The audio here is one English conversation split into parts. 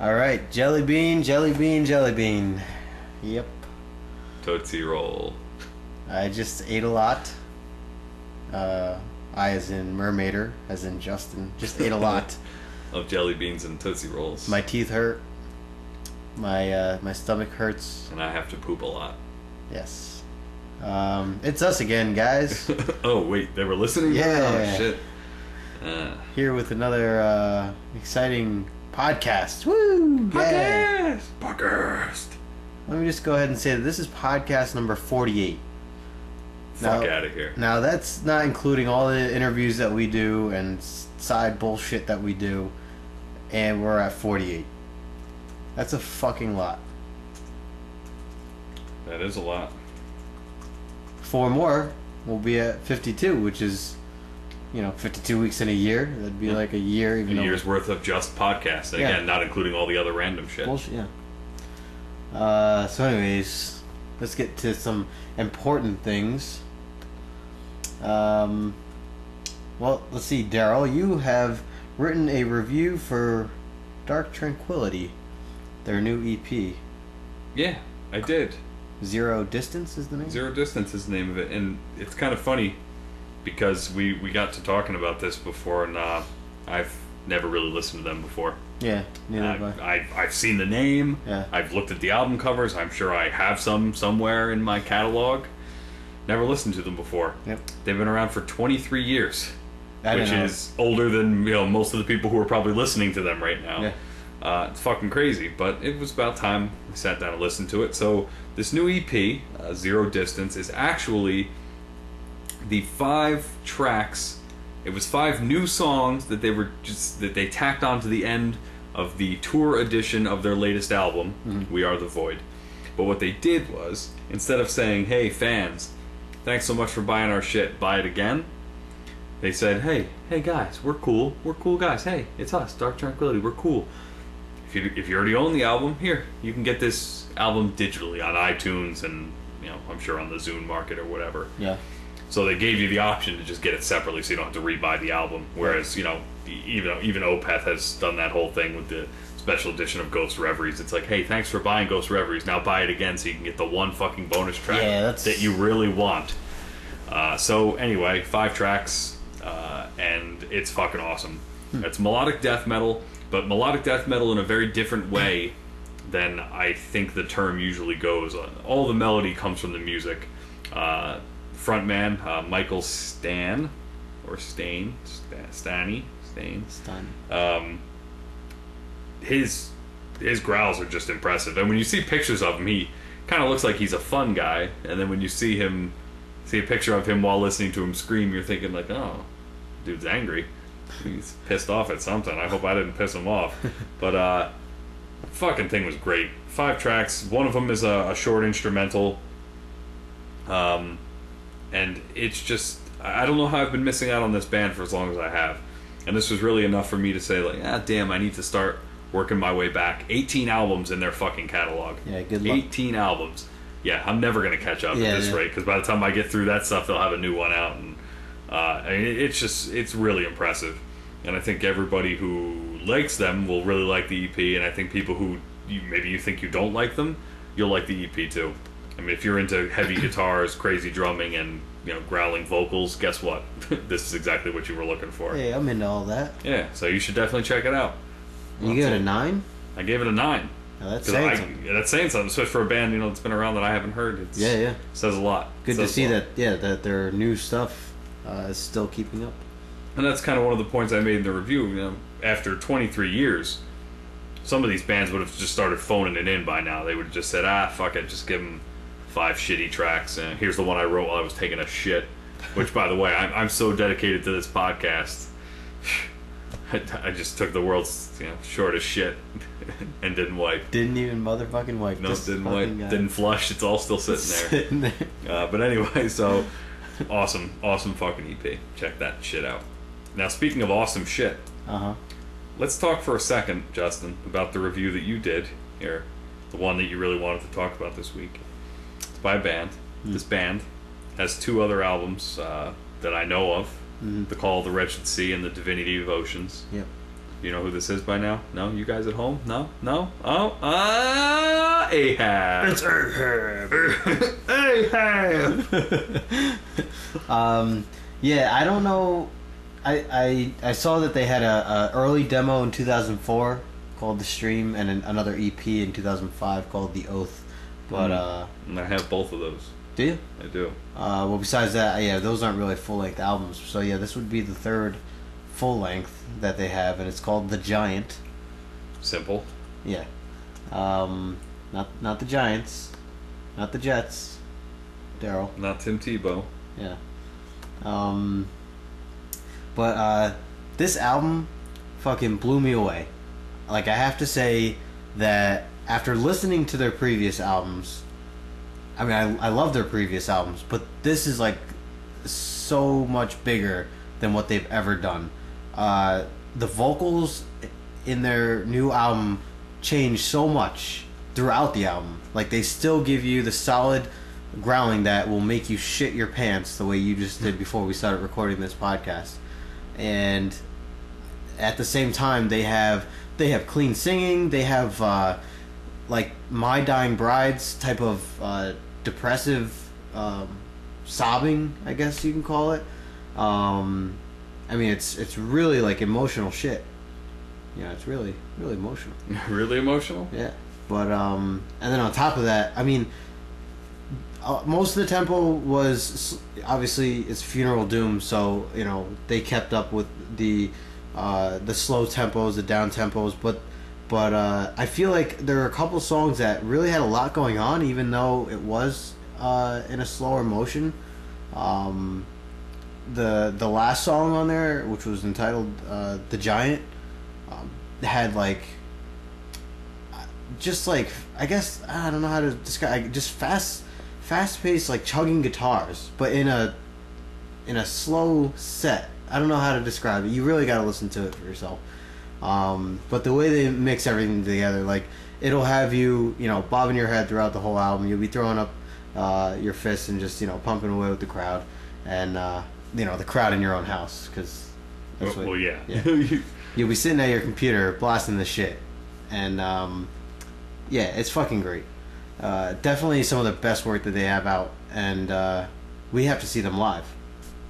All right, jelly bean, jelly bean, jelly bean. Yep. Tootsie Roll. I just ate a lot. I as in Mermaider, as in Justin, just ate a lot. Of jelly beans and Tootsie Rolls. My teeth hurt. My stomach hurts. And I have to poop a lot. Yes. It's us again, guys. Oh, wait, they were listening? Yeah. Oh, shit. Here with another exciting podcast. Woo! Podcast! Podcast! Let me just go ahead and say that this is podcast number 48. Fuck out of here. Now, that's not including all the interviews that we do and side bullshit that we do. And we're at 48. That's a fucking lot. That is a lot. 4 more, we'll be at 52, which is, 52 weeks in a year. That'd be like a year. Even a year's worth of just podcasts. Again, Yeah. not including all the other random shit. Bullshit, yeah. So anyways, let's get to some important things. Well, let's see, Darrell, you have written a review for Dark Tranquility, their new EP. Yeah, I did. Zero Distance is the name? Zero Distance is the name of it. And it's kind of funny because we got to talking about this before, and I've never really listened to them before. Yeah, neither have I. I've seen the name. Yeah. I've looked at the album covers. I'm sure I have some somewhere in my catalog. Never listened to them before. Yep. They've been around for 23 years, I which don't know. is older than most of the people who are probably listening to them right now. Yeah. It's fucking crazy, but it was about time we sat down and listened to it. So this new EP, Zero Distance, is actually the 5 tracks. It was 5 new songs that they tacked on to the end of the tour edition of their latest album, We Are the Void. But what they did was, instead of saying, "Hey fans, thanks so much for buying our shit, buy it again," they said, hey guys, we're cool guys, hey, it's us, Dark Tranquility, we're cool. If you already own the album, here, you can get this album digitally on iTunes and, I'm sure on the Zune Market or whatever. Yeah. So they gave you the option to just get it separately so you don't have to rebuy the album. Whereas, even Opeth has done that whole thing with the special edition of Ghost Reveries. It's like, hey, thanks for buying Ghost Reveries, now buy it again so you can get the one fucking bonus track that you really want. So anyway, 5 tracks, and it's fucking awesome. It's melodic death metal, but melodic death metal in a very different way than I think the term usually goes. All the melody comes from the music. Frontman Michael Stan, or Stain, Stani, Stain. His growls are just impressive, and when you see pictures of him, he kind of looks like he's a fun guy. And then when you see a picture of him while listening to him scream, you're thinking like, oh, dude's angry. He's pissed off at something. I hope I didn't piss him off. But fucking thing was great. 5 tracks. One of them is a short instrumental. And it's just, I don't know how I've been missing out on this band for as long as I have. And this was really enough for me to say like, damn, I need to start working my way back. 18 albums in their fucking catalog. Yeah, good luck. 18 albums. Yeah, I'm never going to catch up at this rate, because by the time I get through that stuff, they'll have a new one out. And it's really impressive. And I think everybody who likes them will really like the EP, and I think people who maybe you think you don't like them, you'll like the EP too. I mean, if you're into heavy guitars, crazy drumming, and growling vocals, guess what? This is exactly what you were looking for. Hey, I'm into all that. Yeah, so you should definitely check it out. You gave it a 9? I gave it a 9. Now that's saying something. That's saying something, especially for a band that's been around that I haven't heard. Yeah. Says a lot. Good to see that their new stuff is still keeping up. And that's kind of one of the points I made in the review. After 23 years, some of these bands would have just started phoning it in by now. They would have just said, fuck it, just give them 5 shitty tracks. And here's the one I wrote while I was taking a shit. Which, by the way, I'm so dedicated to this podcast. I just took the world's shortest shit and didn't wipe. Didn't even motherfucking wipe. No, didn't wipe. Guy. Didn't flush. It's all still sitting there. But anyway, so awesome fucking EP. Check that shit out. Now, speaking of awesome shit, let's talk for a second, Justin, about the review that you did here, the one that you really wanted to talk about this week. It's by a band. This band has 2 other albums that I know of. The Call of the Wretched Sea and the Divinity of Oceans. Yep. You know who this is by now? No? You guys at home? No? No? Oh? Ahab. It's Ahab. Ahab. Yeah, I don't know. I saw that they had a early demo in 2004 called The Stream, and another EP in 2005 called The Oath. But and I have both of those. do you? I do. Well, besides that, yeah, those aren't really full-length albums. So yeah, this would be the third full-length that they have, and it's called The Giant. Simple. Yeah. Not the Giants, not the Jets. Darrell. Not Tim Tebow. Yeah. But this album fucking blew me away. Like, I have to say that after listening to their previous albums, I mean, I love their previous albums, but this is like so much bigger than what they've ever done. The vocals in their new album change so much throughout the album. Like, they still give you the solid growling that will make you shit your pants the way you just did before we started recording this podcast. And at the same time, they have clean singing. They have like My Dying Bride's type of depressive sobbing, I guess you can call it. I mean, it's really like emotional shit. Yeah, it's really emotional. Really emotional? Yeah, but and then on top of that, I mean, most of the tempo was obviously it's Funeral Doom, so you know they kept up with the slow tempos, the down tempos, but I feel like there are a couple songs that really had a lot going on, even though it was in a slower motion. The last song on there, which was entitled "The Giant," had like just like I guess I don't know how to describe, just fast paced like chugging guitars, but in a slow set. I don't know how to describe it. You really got to listen to it for yourself. But the way they mix everything together, like it'll have you bobbing your head throughout the whole album. You'll be throwing up your fists and just pumping away with the crowd, and the crowd in your own house, because yeah. You'll be sitting at your computer blasting the shit, and yeah, it's fucking great. Definitely some of the best work that they have out, and we have to see them live,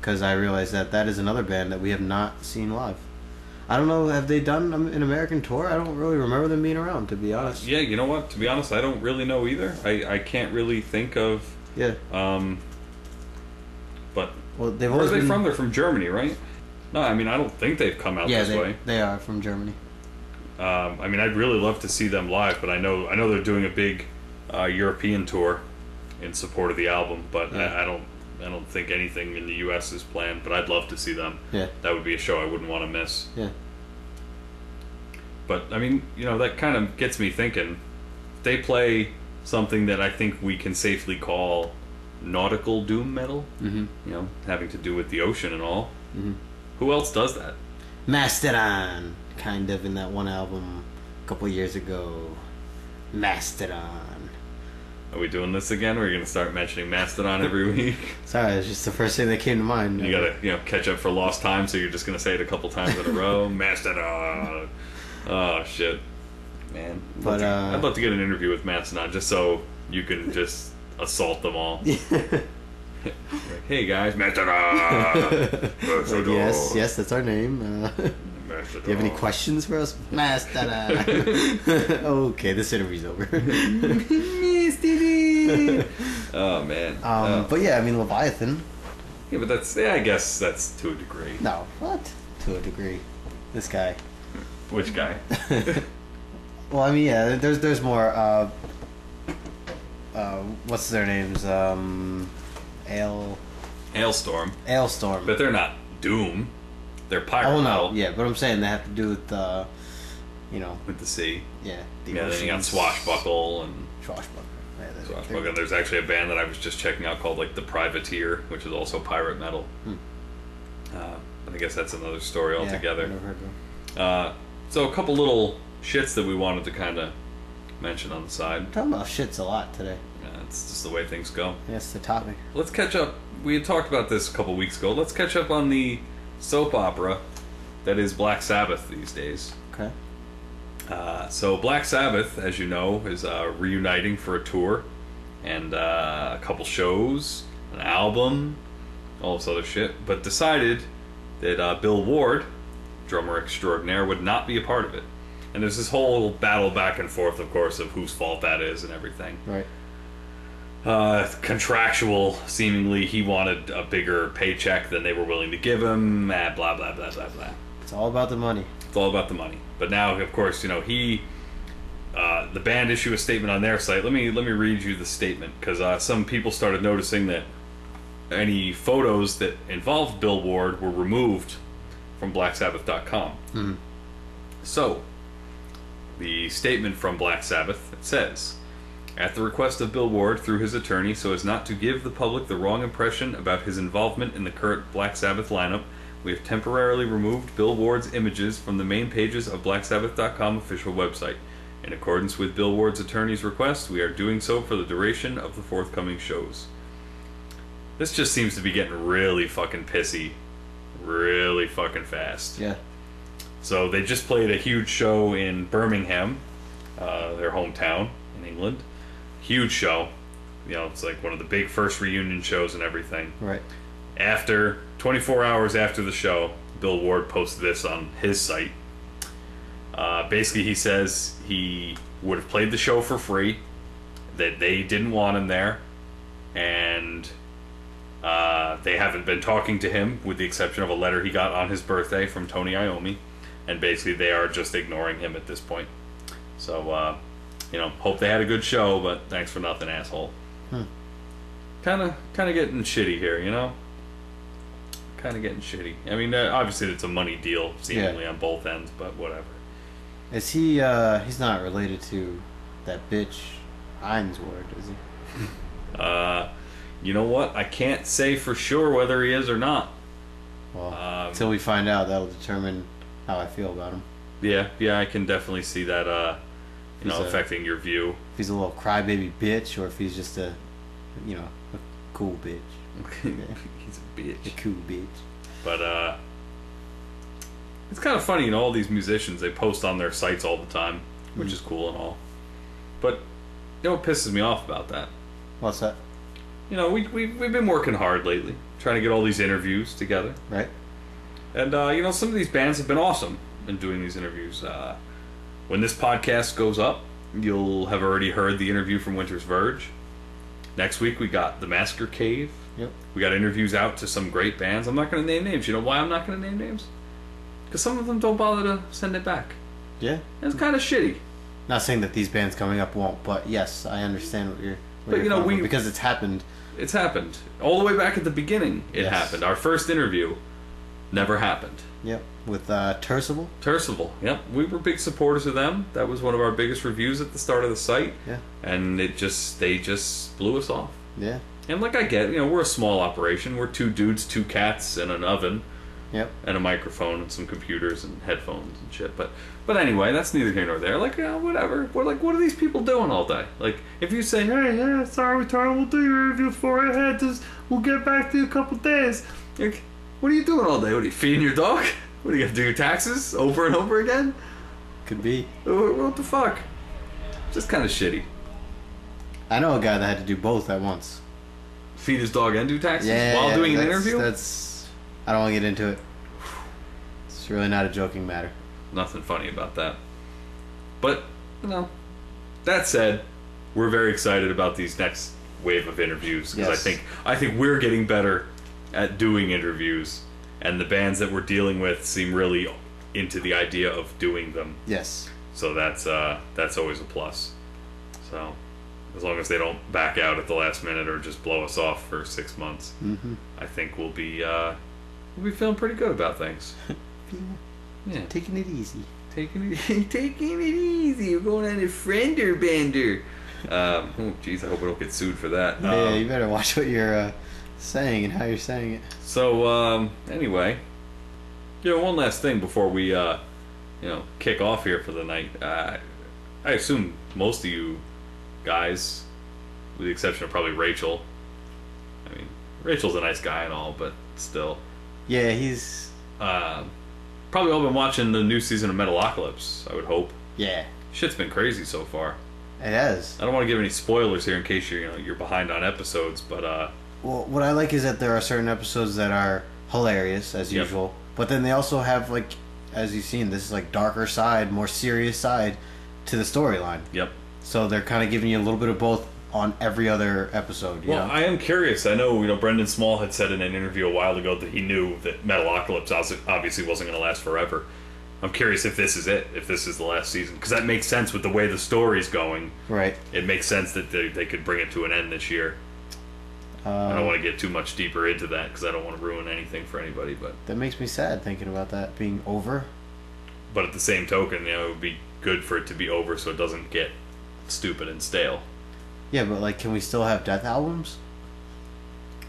because I realize that is another band that we have not seen live. I don't know, have they done an American tour? I don't really remember them being around, to be honest. Yeah, you know what? To be honest, I don't really know either. I can't really think of. Yeah. But well, where are they from? They're from Germany, right? No, I mean I don't think they've come out this way. They are from Germany. I mean, I'd really love to see them live, but I know they're doing a big European tour in support of the album, but yeah. I don't think anything in the U.S. is planned, but I'd love to see them. Yeah. That would be a show I wouldn't want to miss. Yeah. But, I mean, that kind of gets me thinking. They play something that I think we can safely call nautical doom metal. Mm-hmm. Having to do with the ocean and all. Mm-hmm. Who else does that? Mastodon, kind of, in that one album a couple years ago. Mastodon. Are we doing this again, or are you going to start mentioning Mastodon every week? Sorry, it's just the first thing that came to mind. You got to, catch up for lost time, so you're just going to say it a couple times in a row. Mastodon. Oh, shit. Man. But, I'd love to get an interview with Mastodon, just so you can just assault them all. Like, hey, guys, Mastodon. Mastodon. Yes, that's our name. Do you have any questions for us? Mastodon. Okay, this interview's over. Oh man. But yeah, I mean Leviathan. Yeah, but I guess that's to a degree. No, what? To a degree. This guy. Which guy? Well, I mean, yeah. There's more. What's their names? Hailstorm. Hailstorm. But they're not doom. They're pirate metal. Yeah, but I'm saying they have to do with with the sea. Yeah. Then you got Swashbuckle and Swashbuckle. Yeah, Swashbuckle. There's actually a band that I was just checking out called The Privateer, which is also pirate metal. But I guess that's another story altogether. Yeah, I've never heard of them. So a couple little shits that we wanted to kind of mention on the side. We're talking about shits a lot today. Yeah, it's just the way things go. That's the topic. Let's catch up. We had talked about this a couple weeks ago. Let's catch up on the soap opera that is Black Sabbath these days. Okay. So Black Sabbath, as you know, is reuniting for a tour and a couple shows, an album, all this other shit, but decided that Bill Ward, drummer extraordinaire, would not be a part of it. And there's this whole battle back and forth, of course, of whose fault that is and everything. Right. Contractual, seemingly, he wanted a bigger paycheck than they were willing to give him, blah, blah, blah, blah, blah. It's all about the money. It's all about the money. But now, of course, the band issue a statement on their site. Let me read you the statement, because some people started noticing that any photos that involved Bill Ward were removed from BlackSabbath.com. Mm-hmm. So, the statement from Black Sabbath, it says, at the request of Bill Ward through his attorney, so as not to give the public the wrong impression about his involvement in the current Black Sabbath lineup, we have temporarily removed Bill Ward's images from the main pages of BlackSabbath.com official website. In accordance with Bill Ward's attorney's request, we are doing so for the duration of the forthcoming shows. This just seems to be getting really fucking pissy, really fucking fast. Yeah. So they just played a huge show in Birmingham, their hometown in England. Huge show. It's like one of the big first reunion shows and everything. Right. After 24 hours after the show, Bill Ward posted this on his site. Basically, he says he would have played the show for free, that they didn't want him there, and they haven't been talking to him, with the exception of a letter he got on his birthday from Tony Iommi, and basically they are just ignoring him at this point. So, hope they had a good show, but thanks for nothing, asshole. Kind of getting shitty here, Kind of getting shitty. I mean, obviously it's a money deal, seemingly, on both ends, but whatever. Is he, he's not related to that bitch Ainsworth, is he? You know what? I can't say for sure whether he is or not. Well, until we find out, that'll determine how I feel about him. Yeah, I can definitely see that, affecting your view. If he's a little crybaby bitch, or if he's just a cool bitch. Okay. He's a bitch. A cool bitch. But, it's kind of funny, all these musicians, they post on their sites all the time, which is cool and all. But, what pisses me off about that? What's that? We've been working hard lately, trying to get all these interviews together. Right. And, some of these bands have been awesome in doing these interviews. When this podcast goes up, you'll have already heard the interview from Winter's Verge. Next week, we got The Massacre Cave. Yep. We got interviews out to some great bands. I'm not going to name names. You know why I'm not going to name names? Because some of them don't bother to send it back. Yeah. And it's kind of shitty. Not saying that these bands coming up won't, but yes, I understand what you're... because it's happened. It's happened. All the way back at the beginning, it happened. Our first interview never happened. Yep. With Tercival? Tercival, yep. We were big supporters of them. That was one of our biggest reviews at the start of the site. Yeah. And they just blew us off. Yeah. And like I get, we're a small operation. We're 2 dudes, 2 cats, and an oven. Yep. And a microphone and some computers and headphones and shit. But anyway, that's neither here nor there. Like, whatever. What are these people doing all day? Like, if you say, hey, yeah, sorry, Tyler, we'll do your review for you. We'll get back to you in a couple days. Like, what are you doing all day? What are you feeding your dog? What are you gonna do, your taxes over and over again? Could be. What the fuck? Just kind of shitty. I know a guy that had to do both at once. Feed his dog and do taxes while doing an interview? I don't want to get into it. It's really not a joking matter. Nothing funny about that. But, that said, we're very excited about these next wave of interviews, because I think we're getting better at doing interviews, and the bands that we're dealing with seem really into the idea of doing them. Yes. So that's always a plus. So, as long as they don't back out at the last minute or just blow us off for 6 months, I think we'll be feeling pretty good about things. Yeah. Taking it easy. Taking it easy. We're going on a friender bender. Oh, jeez, I hope we don't get sued for that. Yeah, you better watch what you're saying and how you're saying it. So, anyway, one last thing before we, kick off here for the night. I assume most of you guys, with the exception of probably Rachel. I mean, Rachel's a nice guy and all, but still. Yeah, he's... probably all been watching the new season of Metalocalypse, I would hope. Yeah. Shit's been crazy so far. It has. I don't want to give any spoilers here in case you're behind on episodes, but well, what I like is that there are certain episodes that are hilarious as usual, but then they also have, like, as you've seen, this is like darker side, more serious side to the storyline. Yep. So they're kind of giving you a little bit of both on every other episode. You know? I am curious. I know, Brendan Small had said in an interview a while ago that he knew that Metalocalypse obviously wasn't going to last forever. I'm curious if this is it, if this is the last season, because that makes sense with the way the story's going. Right. It makes sense that they could bring it to an end this year. I don't want to get too much deeper into that because I don't want to ruin anything for anybody. But that makes me sad thinking about that being over. But at the same token, it would be good for it to be over so it doesn't get stupid and stale. Yeah, but like, can we still have Death albums?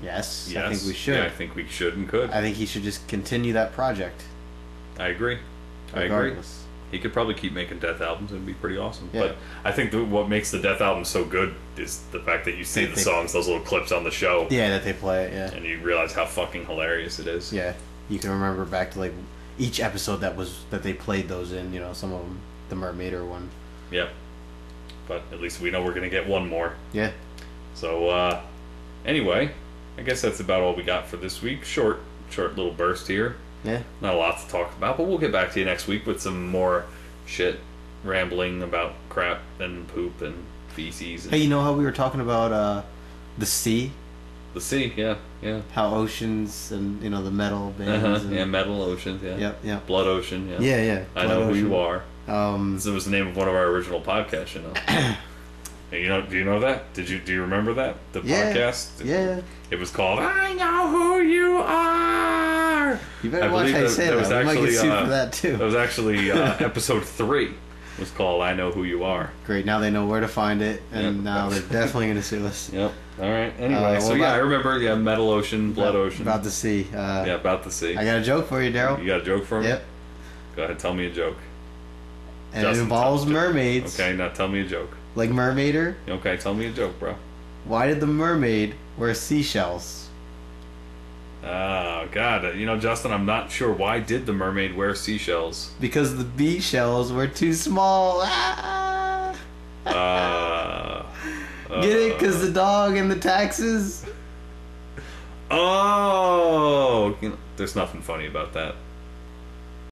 Yes, I think we should. Yeah, I think we should and could. I think he should just continue that project. I agree. Regardless. He could probably keep making Death albums. It'd be pretty awesome. Yeah. But I think what makes the Death album so good is the fact that you see the songs, those little clips on the show. Yeah, that they play it, yeah. And you realize how fucking hilarious it is. Yeah. You can remember back to, like, each episode that they played those in, some of them, the Mermaider one. Yeah. But at least we know we're going to get one more. Yeah. So, anyway, I guess that's about all we got for this week. Short little burst here. Yeah. Not a lot to talk about, but we'll get back to you next week with some more shit, rambling about crap and poop and feces. And hey, you know how we were talking about the sea? The sea, yeah. How oceans and, the metal bands. And... Yeah, metal oceans, yeah. Yep. Blood Ocean, yeah. Yeah. I Know Who You Are. This was the name of one of our original podcasts, Hey, do you know that? Do you remember that? The podcast? Yeah. It was called I Know Who You Are. You better watch how you say that. We might get sued for that too. That was actually episode 3. It was called I Know Who You Are. Great. Now they know where to find it, and now they're definitely going to sue us. Yep. All right. Anyway, I remember. Yeah, Metal Ocean, Blood Ocean. About the sea. About the sea. I got a joke for you, Darrell. You got a joke for me? Yep. Go ahead. Tell me a joke. And it involves mermaids. Okay. Now tell me a joke. Like Mermaider? Okay. Tell me a joke, bro. Why did the mermaid wear seashells? Oh, God. Justin, I'm not sure. Why did the mermaid wear seashells? Because the bee shells were too small. Get it? Because the dog and the taxes? Oh! There's nothing funny about that.